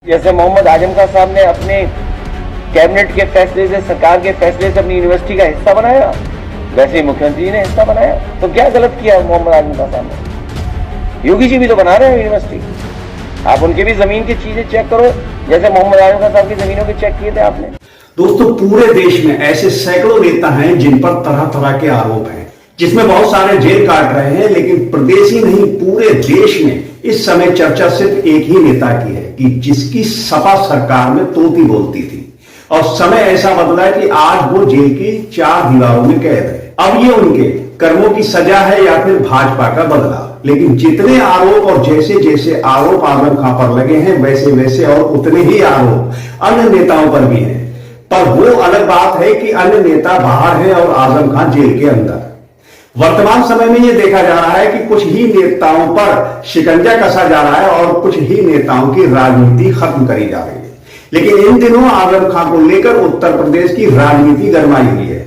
जैसे मोहम्मद आजम खान साहब ने अपने कैबिनेट के फैसले से, सरकार के फैसले से अपनी यूनिवर्सिटी का हिस्सा बनाया, वैसे ही मुख्यमंत्री ने हिस्सा बनाया। तो क्या गलत किया मोहम्मद आजम खान साहब ने? योगी जी भी तो बना रहे हैं यूनिवर्सिटी। आप उनके भी जमीन की चीजें चेक करो, जैसे मोहम्मद आजम खान साहब की जमीनों के चेक किए थे आपने। दोस्तों, पूरे देश में ऐसे सैकड़ों नेता हैं जिन पर तरह तरह के आरोप हैं, जिसमें बहुत सारे जेल काट रहे हैं। लेकिन प्रदेश ही नहीं, पूरे देश में इस समय चर्चा सिर्फ एक ही नेता की है कि जिसकी सपा सरकार में तोती बोलती थी, और समय ऐसा बदला कि आज वो जेल की 4 दीवारों में कैद है। अब ये उनके कर्मों की सजा है या फिर भाजपा का बदला। लेकिन जितने आरोप और जैसे जैसे आरोप आजम खां पर लगे हैं, वैसे वैसे और उतने ही आरोप अन्य नेताओं पर भी हैं। पर वो अलग बात है कि अन्य नेता बाहर हैं और आजम खां जेल के अंदर। वर्तमान समय में यह देखा जा रहा है कि कुछ ही नेताओं पर शिकंजा कसा जा रहा है और कुछ ही नेताओं की राजनीति खत्म करी जा रही है। लेकिन इन दिनों आजम खां को लेकर उत्तर प्रदेश की राजनीति गरमाई हुई है।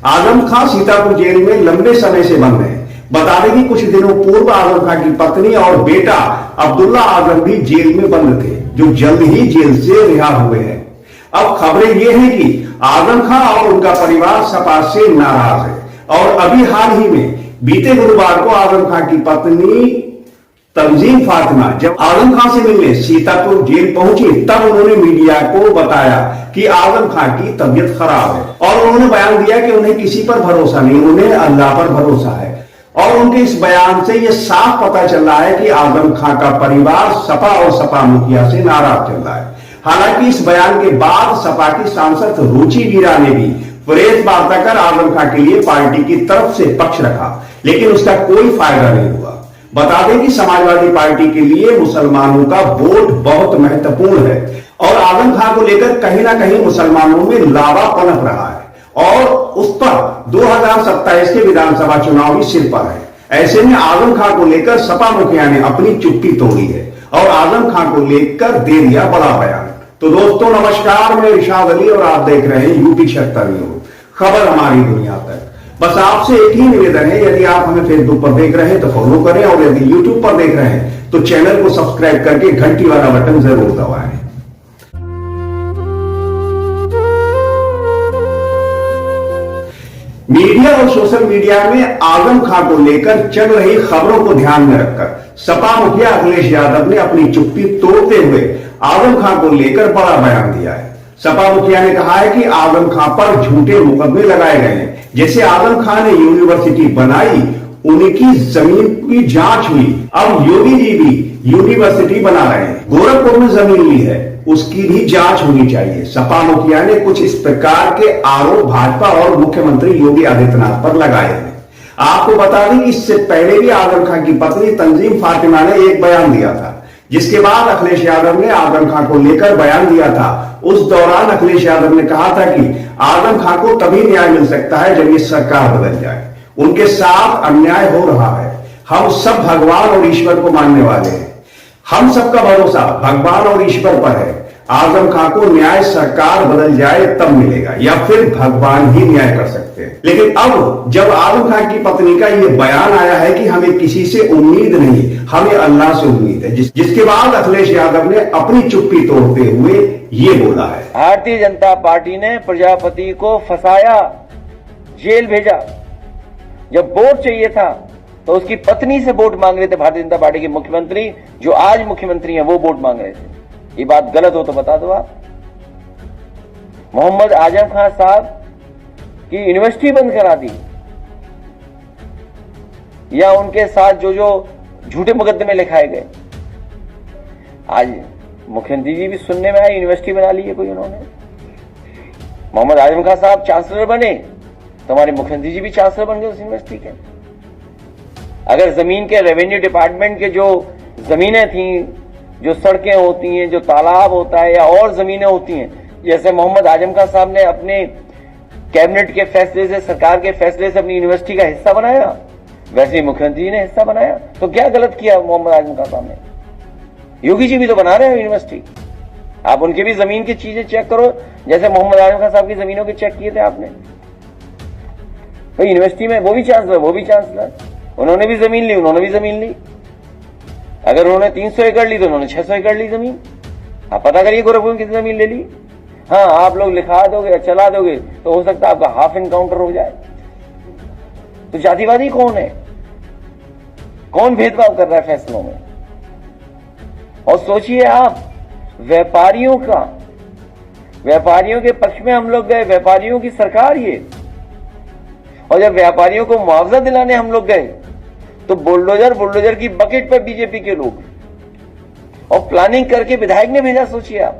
आजम खां सीतापुर जेल में लंबे समय से बंद हैं। बता दें कि कुछ दिनों पूर्व आजम खां की पत्नी और बेटा अब्दुल्ला आजम भी जेल में बंद थे, जो जल्द ही जेल से रिहा हुए हैं। अब खबरें ये हैं कि आजम खां और उनका परिवार सपा से नाराज है। और अभी हाल ही में बीते गुरुवार को आजम खां की पत्नी तंजीम फातिमा जब आजम खां से मिलने सीतापुर जेल पहुंची, तब उन्होंने मीडिया को बताया कि आजम खां की तबीयत खराब है। और उन्होंने बयान दिया कि उन्हें किसी पर भरोसा नहीं, उन्हें अल्लाह पर भरोसा है। और उनके इस बयान से यह साफ पता चल रहा है कि आजम खां का परिवार सपा और सपा मुखिया से नाराज चल रहा है। हालांकि इस बयान के बाद सपा की सांसद रुचि वीरा ने भी प्रेस वार्ता कर आजम खां के लिए पार्टी की तरफ से पक्ष रखा, लेकिन उसका कोई फायदा नहीं हुआ। बता दें कि समाजवादी पार्टी के लिए मुसलमानों का वोट बहुत महत्वपूर्ण है और आजम खां को लेकर कहीं ना कहीं मुसलमानों में लावा पनप रहा है और उस पर 2027 के विधानसभा चुनाव भी सिर पर है। ऐसे में आजम खां को लेकर सपा मुखिया ने अपनी चुप्पी तोड़ी है और आजम खां को लेकर दे दिया बड़ा बयान। तो दोस्तों नमस्कार, मैं इरशाद अली और आप देख रहे हैं यूपी 76 न्यूज़, खबर हमारी दुनिया तक। बस आपसे एक ही निवेदन है, यदि आप हमें फेसबुक पर देख रहे हैं तो फॉलो करें और यदि यूट्यूब पर देख रहे हैं तो चैनल को सब्सक्राइब करके घंटी वाला बटन जरूर दबाएं। मीडिया और सोशल मीडिया में आजम खां को लेकर चल रही खबरों को ध्यान में रखकर सपा मुखिया अखिलेश यादव ने अपनी चुप्पी तोड़ते हुए आजम खां को लेकर बड़ा बयान दिया है। सपा मुखिया ने कहा है कि आजम खां पर झूठे मुकदमे लगाए गए हैं। जैसे आजम खां ने यूनिवर्सिटी बनाई, उनकी जमीन की जांच हुई, अब योगी जी भी यूनिवर्सिटी बना रहे हैं। गोरखपुर में जमीन ली है, उसकी भी जांच होनी चाहिए। सपा मुखिया ने कुछ इस प्रकार के आरोप भाजपा और मुख्यमंत्री योगी आदित्यनाथ पर लगाए हैं। आपको बता दें कि इससे पहले भी आजम खां की पत्नी तंजीम फातिमा ने एक बयान दिया था, जिसके बाद अखिलेश यादव ने आजम खां को लेकर बयान दिया था। उस दौरान अखिलेश यादव ने कहा था कि आजम खां को तभी न्याय मिल सकता है जब ये सरकार बदल जाए। उनके साथ अन्याय हो रहा है। हम सब भगवान और ईश्वर को मानने वाले हैं। हम सबका भरोसा भगवान और ईश्वर पर है। आजम खां को न्याय सरकार बदल जाए तब मिलेगा, या फिर भगवान ही न्याय कर सकते हैं। लेकिन अब जब आजम खां की पत्नी का यह बयान आया है कि हमें किसी से उम्मीद नहीं, हमें अल्लाह से उम्मीद है, जिसके बाद अखिलेश यादव ने अपनी चुप्पी तोड़ते हुए ये बोला है। भारतीय जनता पार्टी ने प्रजापति को फंसाया, जेल भेजा। जब वोट चाहिए था तो उसकी पत्नी से वोट मांग रहे थे भारतीय जनता पार्टी के मुख्यमंत्री, जो आज मुख्यमंत्री हैं, वो वोट मांग रहे थे। ये बात गलत हो तो बता दो आप। मोहम्मद आजम खान साहब की यूनिवर्सिटी बंद करा दी, या उनके साथ जो जो झूठे मुकदमे लिखाए गए। आज मुख्यमंत्री जी भी सुनने में आए, यूनिवर्सिटी बना ली है कोई उन्होंने। मोहम्मद आजम खान साहब चांसलर बने तो हमारे मुख्यमंत्री जी भी चांसलर बन गए उस यूनिवर्सिटी के। अगर जमीन के रेवेन्यू डिपार्टमेंट के जो जमीनें थी, जो सड़कें होती हैं, जो तालाब होता है या और जमीनें होती हैं, जैसे मोहम्मद आजम खान साहब ने अपने कैबिनेट के फैसले से, सरकार के फैसले से अपनी यूनिवर्सिटी का हिस्सा बनाया, वैसे ही मुख्यमंत्री ने हिस्सा बनाया। तो क्या गलत किया मोहम्मद आजम खान साहब ने? योगी जी भी तो बना रहे हैं यूनिवर्सिटी। आप उनके भी जमीन की चीजें चेक करो, जैसे मोहम्मद आजम खान साहब की जमीनों के चेक किए थे आपने। तो यूनिवर्सिटी में वो भी चांसलर, उन्होंने भी जमीन ली, उन्होंने भी जमीन ली। अगर उन्होंने 300 एकड़ ली तो उन्होंने 600 एकड़ ली जमीन। आप पता करिए गोरखपुर में कितनी जमीन ले ली। हाँ, आप लोग लिखा दोगे, चला दोगे तो हो सकता है आपका हाफ एनकाउंटर हो जाए। तो जातिवादी कौन है? कौन भेदभाव कर रहा है फैसलों में? और सोचिए आप, व्यापारियों के पक्ष में हम लोग गए, व्यापारियों की सरकार ये, और जब व्यापारियों को मुआवजा दिलाने हम लोग गए तो बुलडोजर की बकेट पर बीजेपी के लोग, और प्लानिंग करके विधायक ने भेजा। सोचिए आप,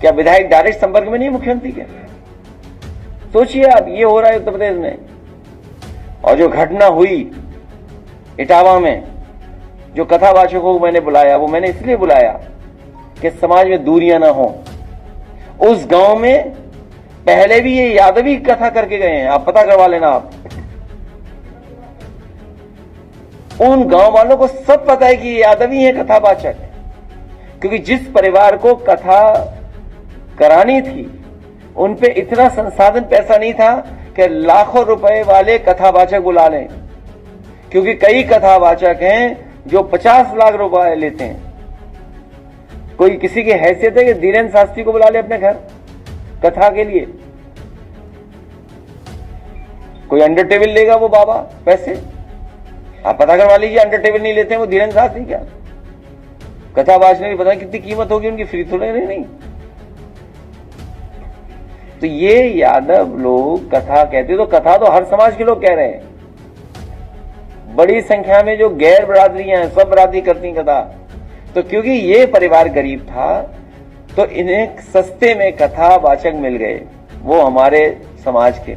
क्या विधायक डायरेक्ट संपर्क में नहीं मुख्यमंत्री के? सोचिए आप, ये हो रहा है उत्तर प्रदेश में। और जो घटना हुई इटावा में, जो कथावाचकों को मैंने बुलाया, वो मैंने इसलिए बुलाया कि समाज में दूरियां ना हो। उस गांव में पहले भी ये यादवी कथा करके गए हैं, आप पता करवा लेना। आप उन गांव वालों को सब पता है कि ये यादवी है कथावाचक, क्योंकि जिस परिवार को कथा करानी थी उन पे इतना संसाधन पैसा नहीं था कि लाखों रुपए वाले कथावाचक बुला लें, क्योंकि कई कथावाचक हैं जो 50 लाख रुपए लेते हैं। कोई किसी की हैसियत है कि धीरेन्द्र शास्त्री को बुला ले अपने घर कथा के लिए? कोई अंडर टेबल लेगा वो बाबा पैसे? आप पता करवा लीजिए, अंडर टेबल नहीं लेते हैं वो धीरेन्द्र शास्त्री। क्या कथावाचक ने भी पता कितनी कीमत होगी उनकी, फ्री थोड़े नहीं। तो ये यादव लोग कथा कहते, तो कथा तो हर समाज के लोग कह रहे हैं। बड़ी संख्या में जो गैर बरादरियां हैं, सब बरादरी करती कथा। तो क्योंकि ये परिवार गरीब था तो इन्हें सस्ते में कथावाचक मिल गए, वो हमारे समाज के।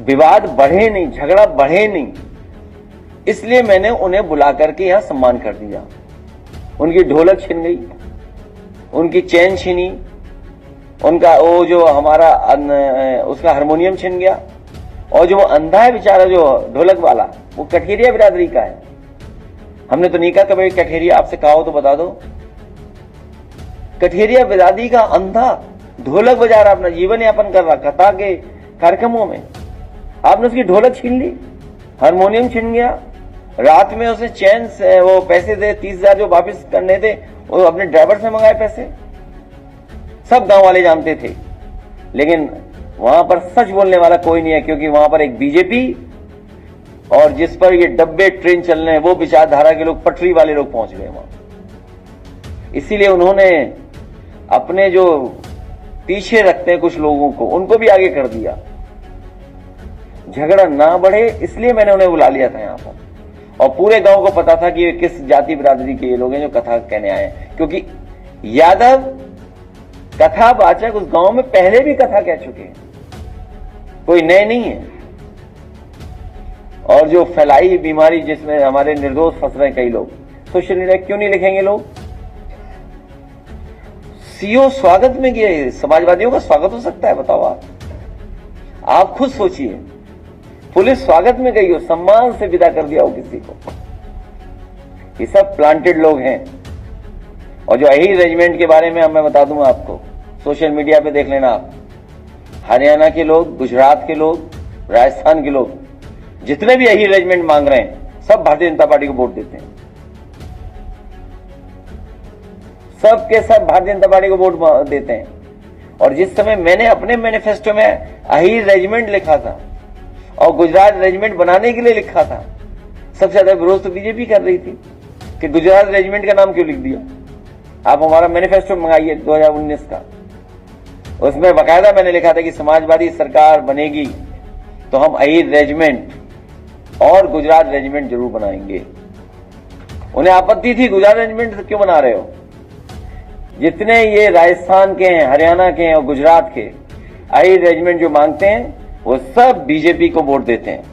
विवाद बढ़े नहीं, झगड़ा बढ़े नहीं, इसलिए मैंने उन्हें बुला करके यहां सम्मान कर दिया। उनकी ढोलक छिन गई, उनकी चैन छिनी, उनका वो जो हमारा उसका हारमोनियम छिन गया, और जो वो अंधा है बेचारा जो ढोलक वाला, वो कठेरिया बिरादरी का है। हमने तो नहीं कहा कभी कठेरिया, आपसे कहा हो तो बता दो। कठेरिया बिरादरी का अंधा ढोलक बजा रहा, अपना जीवन यापन कर रहा कथा के कार्यक्रमों में, आपने उसकी ढोलक छीन ली, हारमोनियम छीन गया। रात में उसने चैन से वो पैसे दे 30,000 जो वापस करने थे, वो अपने ड्राइवर से मंगाए पैसे। सब गांव वाले जानते थे, लेकिन वहां पर सच बोलने वाला कोई नहीं है, क्योंकि वहां पर एक बीजेपी और जिस पर ये डब्बे ट्रेन चल रहे हैं वो विचारधारा के लोग, पटरी वाले लोग पहुंच गए वहां। इसीलिए उन्होंने अपने जो पीछे रखते हैं कुछ लोगों को, उनको भी आगे कर दिया। झगड़ा ना बढ़े इसलिए मैंने उन्हें बुला लिया था यहां पर, और पूरे गांव को पता था कि ये किस जाति बिरादरी के ये लोग हैं जो कथा कहने आए हैं, क्योंकि यादव कथावाचक उस गांव में पहले भी कथा कह चुके हैं, कोई नए नहीं है। और जो फैलाई बीमारी जिसमें हमारे निर्दोष फंस रहे हैं कई लोग, सोशल मीडिया क्यों नहीं लिखेंगे लोग? सीओ स्वागत में गए, समाजवादियों का स्वागत हो सकता है? बताओ आप खुद सोचिए। पुलिस स्वागत में गई हो, सम्मान से विदा कर दिया हो किसी को। ये सब प्लांटेड लोग हैं। और जो अहीर रेजिमेंट के बारे में मैं बता दूंगा आपको, सोशल मीडिया पे देख लेना आप। हरियाणा के लोग, गुजरात के लोग, राजस्थान के लोग, जितने भी अहीर रेजिमेंट मांग रहे हैं, सब भारतीय जनता पार्टी को वोट देते हैं। सब के सब भारतीय जनता पार्टी को वोट देते हैं। और जिस समय मैंने अपने मैनिफेस्टो में अहीर रेजिमेंट लिखा था और गुजरात रेजिमेंट बनाने के लिए लिखा था, सबसे ज्यादा विरोध तो बीजेपी कर रही थी कि गुजरात रेजिमेंट का नाम क्यों लिख दिया। आप हमारा मैनिफेस्टो मंगाइए 2019 का, उसमें बाकायदा मैंने लिखा था कि समाजवादी सरकार बनेगी तो हम अहीर रेजिमेंट और गुजरात रेजिमेंट जरूर बनाएंगे। उन्हें आपत्ति थी गुजरात रेजिमेंट क्यों बना रहे हो। जितने ये राजस्थान के हैं, हरियाणा के हैं और गुजरात के अहीर रेजिमेंट जो मांगते हैं, वो सब बीजेपी को वोट देते हैं।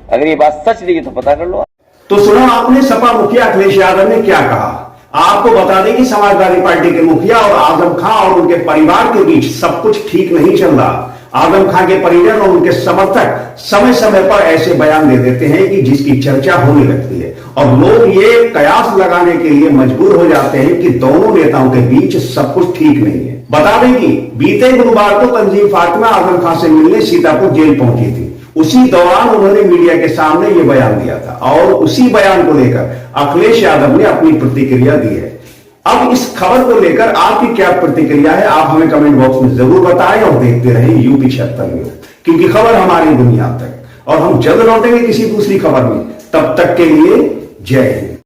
अगर ये बात सच रही है तो पता कर लो। तो सुना आपने सपा मुखिया अखिलेश यादव ने क्या कहा। आपको बता दें कि समाजवादी पार्टी के मुखिया और आजम खां और उनके परिवार के बीच सब कुछ ठीक नहीं चल रहा। आजम खां के परिजन और उनके समर्थक समय समय पर ऐसे बयान दे देते हैं कि जिसकी चर्चा होने लगती है और लोग ये कयास लगाने के लिए मजबूर हो जाते हैं कि दोनों नेताओं के बीच सब कुछ ठीक नहीं है। बता दें कि बीते गुरुवार को तंजीम फातिमा आजम खां से मिलने सीतापुर जेल पहुंची थी। उसी दौरान उन्होंने मीडिया के सामने यह बयान दिया था और उसी बयान को लेकर अखिलेश यादव ने अपनी प्रतिक्रिया दी है। अब इस खबर को लेकर आपकी क्या प्रतिक्रिया है, आप हमें कमेंट बॉक्स में जरूर बताएं और देखते रहें यूपी 76 न्यूज, क्योंकि खबर हमारी दुनिया तक। और हम जल्द लौटेंगे किसी दूसरी खबर में, तब तक के लिए जय हिंद।